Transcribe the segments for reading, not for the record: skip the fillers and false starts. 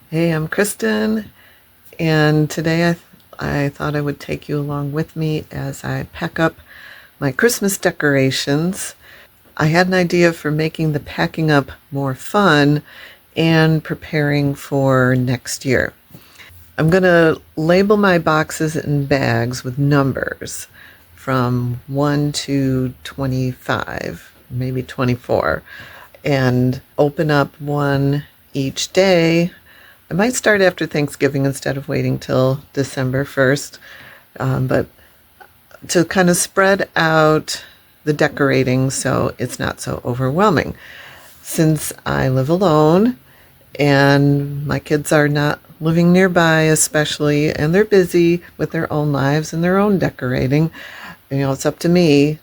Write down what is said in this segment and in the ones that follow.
Hey, I'm Kristen, and today I thought I would take you along with me as I pack up my Christmas decorations. I had an idea for making the packing up more fun and preparing for next year. I'm going to label my boxes and bags with numbers from 1 to 25, maybe 24, and open up one each day. I might start after Thanksgiving instead of waiting till December 1st, but to kind of spread out the decorating so it's not so overwhelming. Since I live alone and my kids are not living nearby, especially, and they're busy with their own lives and their own decorating, it's up to me,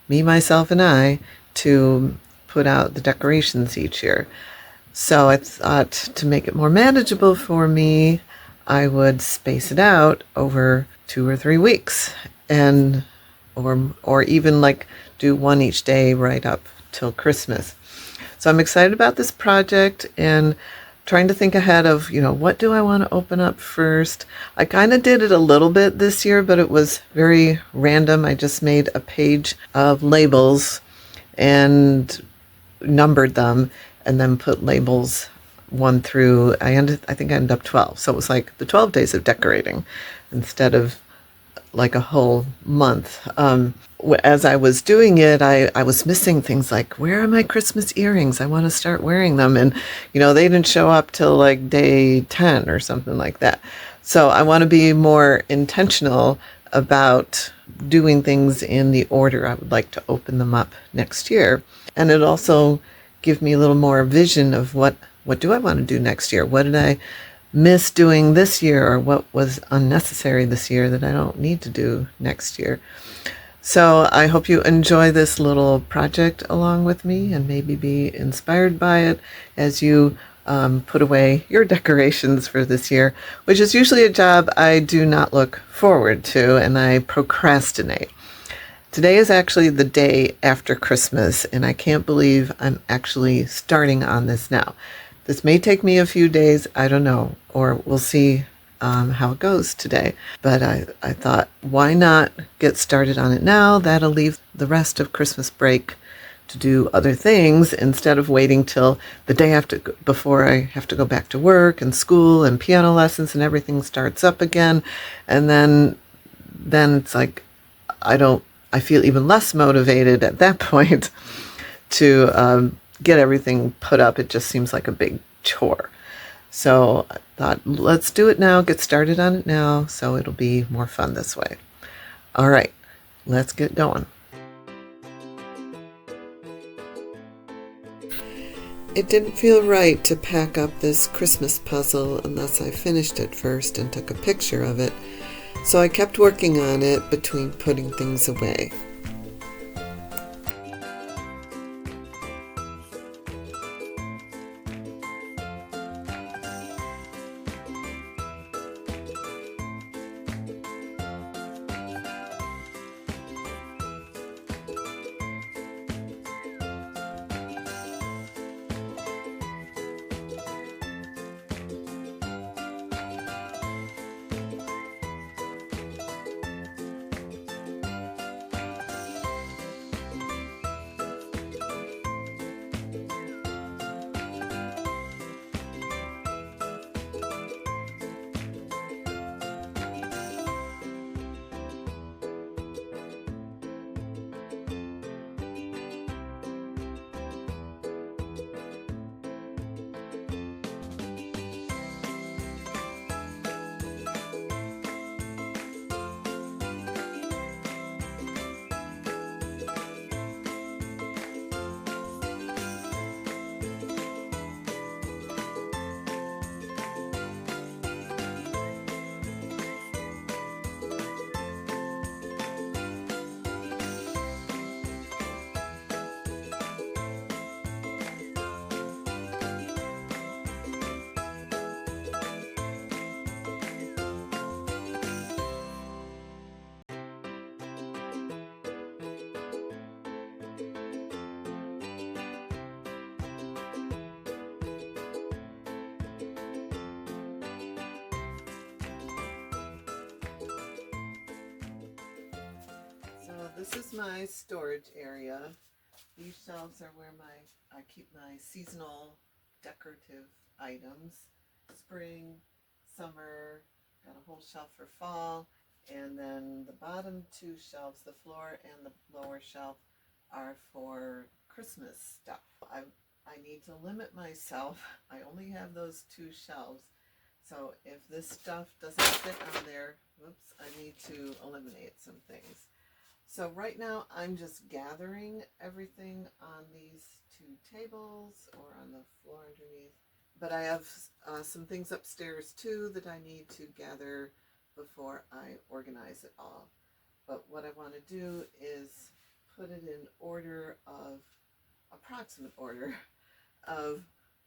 myself, and I to put out the decorations each year. So I thought to make it more manageable for me, I would space it out over 2 or 3 weeks, and or even like do one each day right up till Christmas. So I'm excited about this project and trying to think ahead of, what do I want to open up first? I kind of did it a little bit this year, but it was very random. I just made a page of labels and numbered them and then put labels one through I think I ended up 12. So it was like the 12 days of decorating instead of like a whole month. As I was doing it, I was missing things like, where are my Christmas earrings? I want to start wearing them. And, they didn't show up till like day 10 or something like that. So I want to be more intentional about doing things in the order I would like to open them up next year. And it also give me a little more vision of what do I want to do next year? What did I miss doing this year, or what was unnecessary this year that I don't need to do next year? So I hope you enjoy this little project along with me and maybe be inspired by it as you put away your decorations for this year, which is usually a job I do not look forward to and I procrastinate. Today is actually the day after Christmas, and I can't believe I'm actually starting on this now. This may take me a few days, I don't know, or we'll see how it goes today. But I thought, why not get started on it now? That'll leave the rest of Christmas break to do other things instead of waiting till the day after, before I have to go back to work and school and piano lessons and everything starts up again. And then it's like, I feel even less motivated at that point to get everything put up. It just seems like a big chore. So I thought, let's do it now, get started on it now, so it'll be more fun this way. All right, let's get going. It didn't feel right to pack up this Christmas puzzle unless I finished it first and took a picture of it. So I kept working on it between putting things away. this is my storage area. These shelves are where I keep my seasonal decorative items. Spring, summer, got a whole shelf for fall, and then the bottom two shelves, the floor and the lower shelf, are for Christmas stuff. I need to limit myself. I only have those two shelves. So if this stuff doesn't fit on there, whoops, I need to eliminate some things. So right now I'm just gathering everything on these two tables or on the floor underneath. But I have some things upstairs too that I need to gather before I organize it all. But what I want to do is put it in order of, approximate order of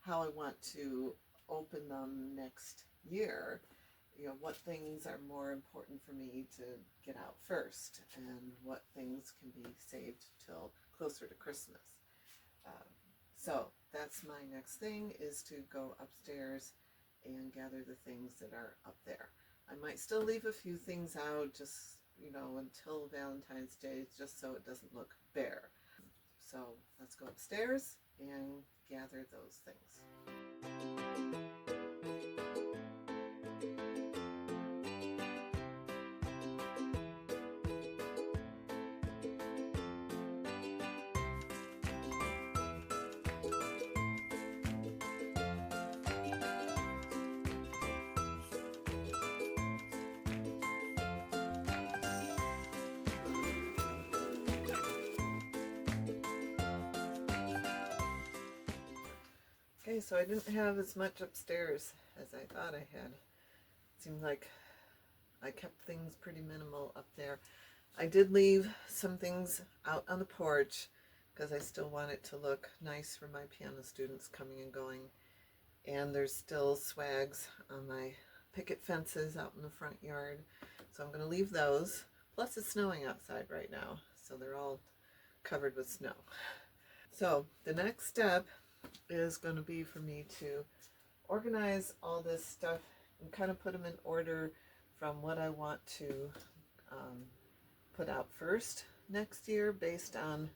how I want to open them next year. You know, what things are more important for me to get out first and what things can be saved till closer to Christmas. So that's my next thing, is to go upstairs and gather the things that are up there. I might still leave a few things out, just, you know, until Valentine's Day, just so it doesn't look bare. So let's go upstairs and gather those things. Okay, so I didn't have as much upstairs as I thought I had. It seemed like I kept things pretty minimal up there. I did leave some things out on the porch because I still want it to look nice for my piano students coming and going. And there's still swags on my picket fences out in the front yard. So I'm going to leave those. Plus it's snowing outside right now, so they're all covered with snow. So the next step is going to be for me to organize all this stuff and kind of put them in order from what I want to put out first next year based on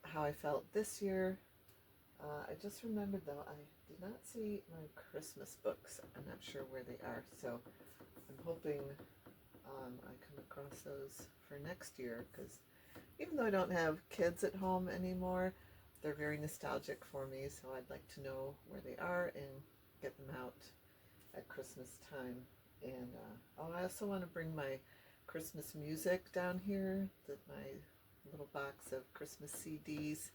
how I felt this year. I just remembered though, I did not see my Christmas books. I'm not sure where they are, so I'm hoping I come across those for next year, because even though I don't have kids at home anymore, they're very nostalgic for me, so I'd like to know where they are and get them out at Christmas time. And I also want to bring my Christmas music down here, my little box of Christmas CDs.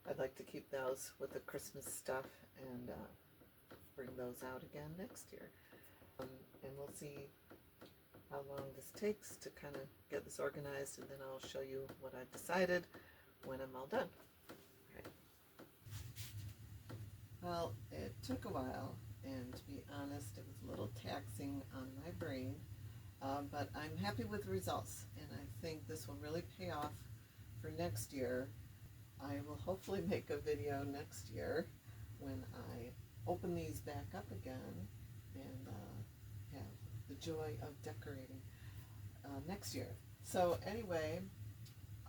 I'd like to keep those with the Christmas stuff and bring those out again next year. And we'll see how long this takes to kind of get this organized, and then I'll show you what I've decided when I'm all done. Well, it took a while, and to be honest, it was a little taxing on my brain, but I'm happy with the results, and I think this will really pay off for next year. I will hopefully make a video next year when I open these back up again and have the joy of decorating next year. So anyway,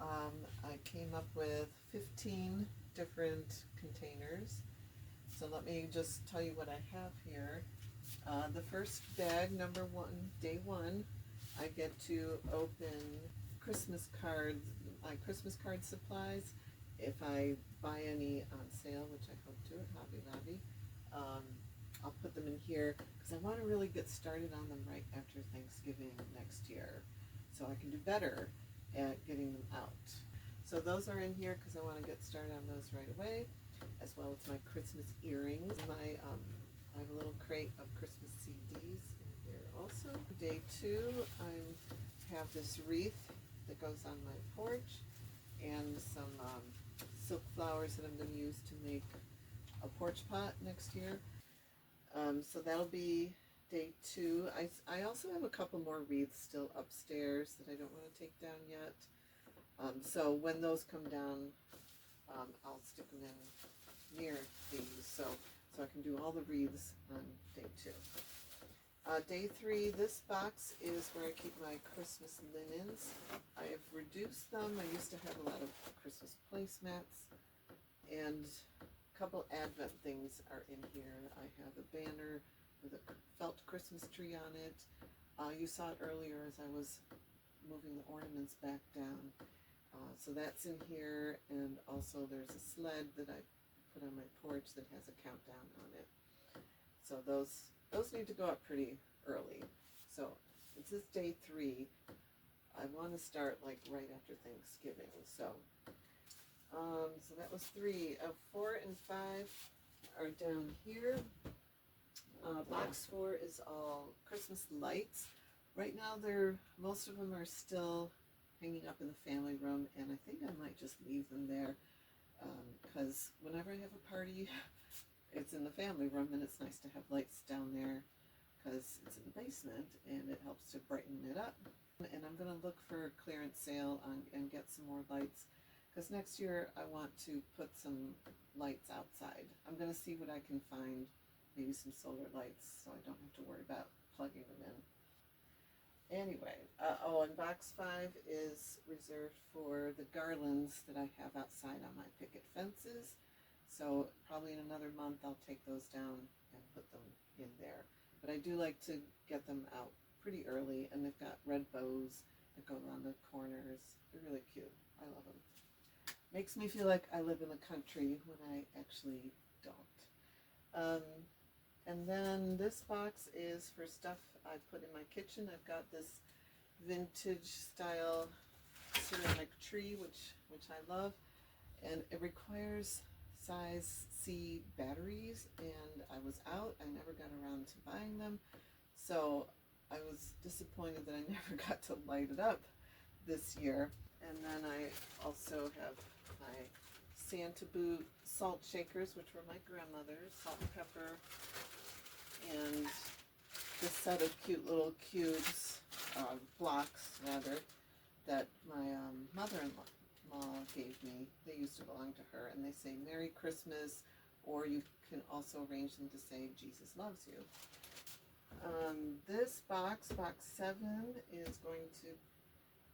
I came up with 15 different containers. So let me just tell you what I have here. The first bag, number one, day one, I get to open Christmas cards, my Christmas card supplies. If I buy any on sale, which I hope to at Hobby Lobby, I'll put them in here because I want to really get started on them right after Thanksgiving next year, so I can do better at getting them out. So those are in here because I want to get started on those right away, as well as my Christmas earrings. I have a little crate of Christmas CDs in here also. Day two, I have this wreath that goes on my porch and some silk flowers that I'm going to use to make a porch pot next year. So that'll be day two. I also have a couple more wreaths still upstairs that I don't want to take down yet. So when those come down, I'll stick them in near these, so I can do all the wreaths on day two. Day 3, this box is where I keep my Christmas linens. I have reduced them. I used to have a lot of Christmas placemats, and a couple Advent things are in here. I have a banner with a felt Christmas tree on it. You saw it earlier as I was moving the ornaments back down. So that's in here, and also there's a sled that I put on my porch that has a countdown on it. So those need to go up pretty early. So this is day 3. I want to start like right after Thanksgiving. So so that was 3. 4 and 5 are down here. Box 4 is all Christmas lights. Right now most of them are still hanging up in the family room, and I think I might just leave them there because whenever I have a party, it's in the family room, and it's nice to have lights down there because it's in the basement and it helps to brighten it up. And I'm going to look for a clearance sale and get some more lights, because next year I want to put some lights outside. I'm going to see what I can find, maybe some solar lights, so I don't have to worry about plugging them in. Anyway, and box 5 is reserved for the garlands that I have outside on my picket fences. So probably in another month I'll take those down and put them in there. But I do like to get them out pretty early, and they've got red bows that go around the corners. They're really cute. I love them. Makes me feel like I live in the country when I actually don't. And then this box is for stuff I put in my kitchen. I've got this vintage style ceramic tree, which I love, and it requires size C batteries, and I was out. I never got around to buying them, so I was disappointed that I never got to light it up this year. And then I also have my Santa boot salt shakers, which were my grandmother's, salt and pepper, and this set of cute little cubes, blocks rather, that my mother-in-law gave me. They used to belong to her, and they say Merry Christmas, or you can also arrange them to say Jesus loves you. This box 7, is going to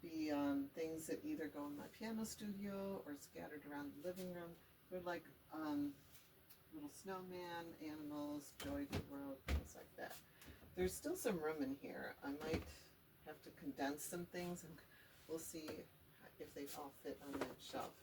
be things that either go in my piano studio or scattered around the living room. They're like little snowman, animals, joy to the world, things like that. There's still some room in here. I might have to condense some things, and we'll see if they all fit on that shelf.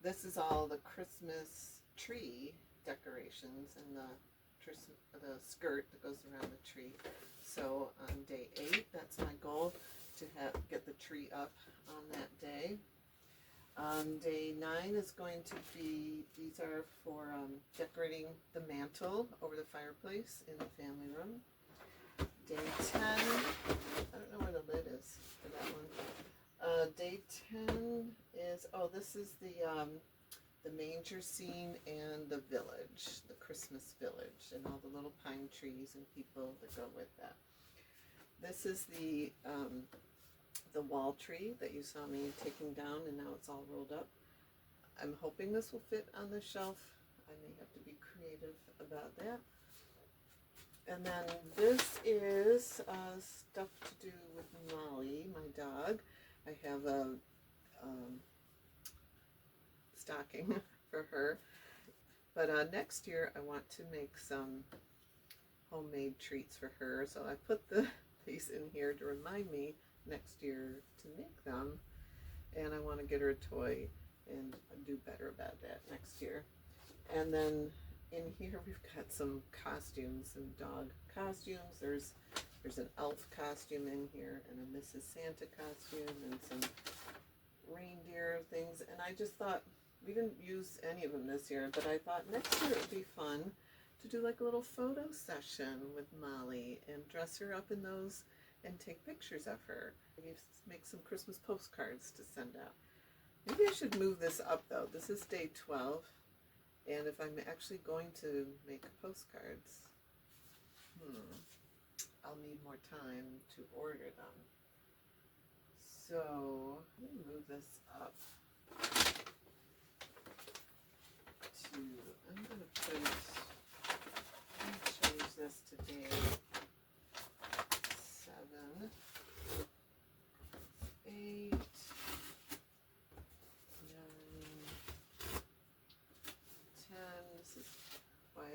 This is all the Christmas tree decorations and the skirt that goes around the tree. So on day 8, that's my goal, to get the tree up on that day. Day 9 is going to be, these are for decorating the mantle over the fireplace in the family room. Day 10, I don't know where the lid is for that one. Day 10 is, this is the manger scene and the village, the Christmas village, and all the little pine trees and people that go with that. This is the wall tree that you saw me taking down, and now it's all rolled up. I'm hoping this will fit on the shelf. I may have to be creative about that. And then this is stuff to do with Molly, my dog. I have a stocking for her. But next year I want to make some homemade treats for her. So I put these in here to remind me next year to make them. And I want to get her a toy and do better about that next year. And then in here we've got some costumes, some dog costumes. There's an elf costume in here, and a Mrs. Santa costume, and some reindeer things. And I just thought, we didn't use any of them this year, but I thought next year it would be fun to do like a little photo session with Molly and dress her up in those and take pictures of her. Maybe make some Christmas postcards to send out. Maybe I should move this up though. This is day 12, and if I'm actually going to make postcards, I'll need more time to order them. So let me move this up to, I'm going to change this to day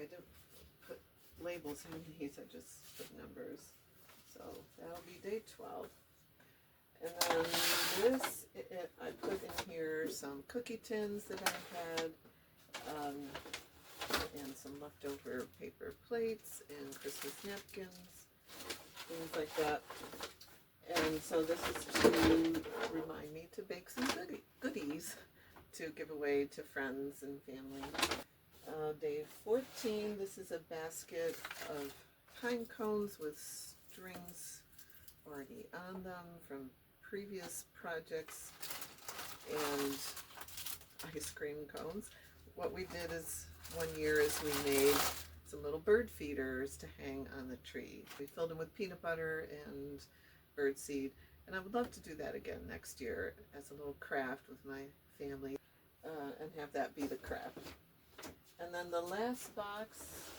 didn't put labels in these, I just put numbers. So that'll be day 12. And then this, I put in here some cookie tins that I had, and some leftover paper plates and Christmas napkins, things like that. And so this is to remind me to bake some goodies to give away to friends and family. Day 14, this is a basket of pine cones with strings already on them from previous projects, and ice cream cones. What we did is, one year is we made some little bird feeders to hang on the tree. We filled them with peanut butter and bird seed, and I would love to do that again next year as a little craft with my family, and have that be the craft. And then the last box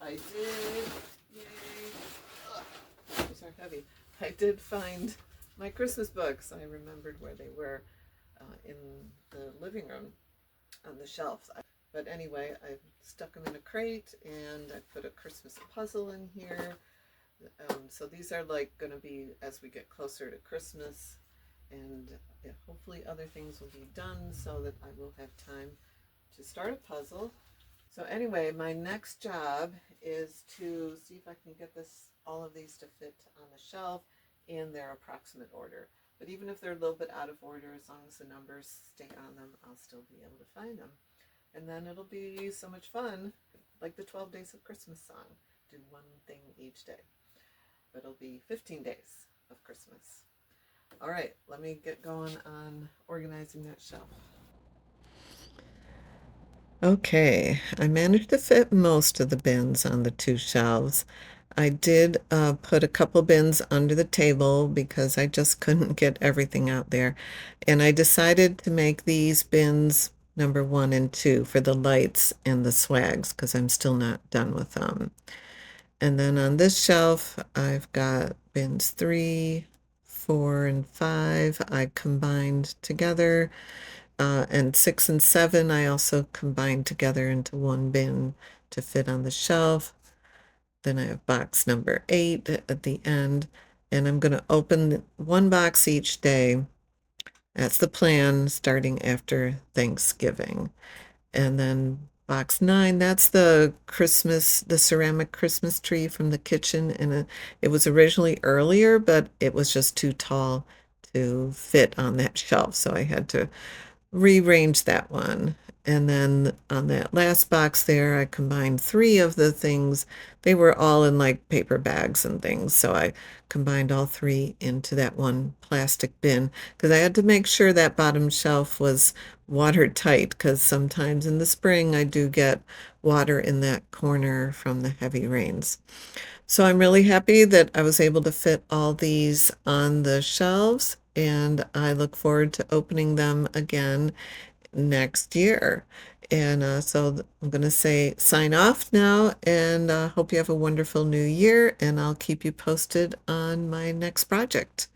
I did, yay, these are heavy. I did find my Christmas books. I remembered where they were in the living room on the shelves. But anyway, I stuck them in a crate and I put a Christmas puzzle in here. So these are like going to be as we get closer to Christmas, and hopefully other things will be done so that I will have time to start a puzzle. So anyway, my next job is to see if I can get all of these to fit on the shelf in their approximate order. But even if they're a little bit out of order, as long as the numbers stay on them, I'll still be able to find them. And then it'll be so much fun, like the 12 Days of Christmas song. Do one thing each day. But it'll be 15 days of Christmas. All right, let me get going on organizing that shelf. Okay, I managed to fit most of the bins on the 2 shelves. I did put a couple bins under the table because I just couldn't get everything out there. And I decided to make these bins number 1 and 2 for the lights and the swags because I'm still not done with them. And then on this shelf, I've got bins 3, 4, and 5 I combined together. And 6 and 7 I also combined together into one bin to fit on the shelf. Then I have box number 8 at the end, and I'm going to open one box each day. That's the plan, starting after Thanksgiving. And then box 9, that's the ceramic Christmas tree from the kitchen, and it was originally earlier, but it was just too tall to fit on that shelf, so I had to rearrange that one. And then on that last box there, I combined 3 of the things. They were all in like paper bags and things, so I combined all 3 into that one plastic bin because I had to make sure that bottom shelf was watertight, because sometimes in the spring I do get water in that corner from the heavy rains. So I'm really happy that I was able to fit all these on the shelves, and I look forward to opening them again next year. And so I'm going to say sign off now, and hope you have a wonderful new year, and I'll keep you posted on my next project.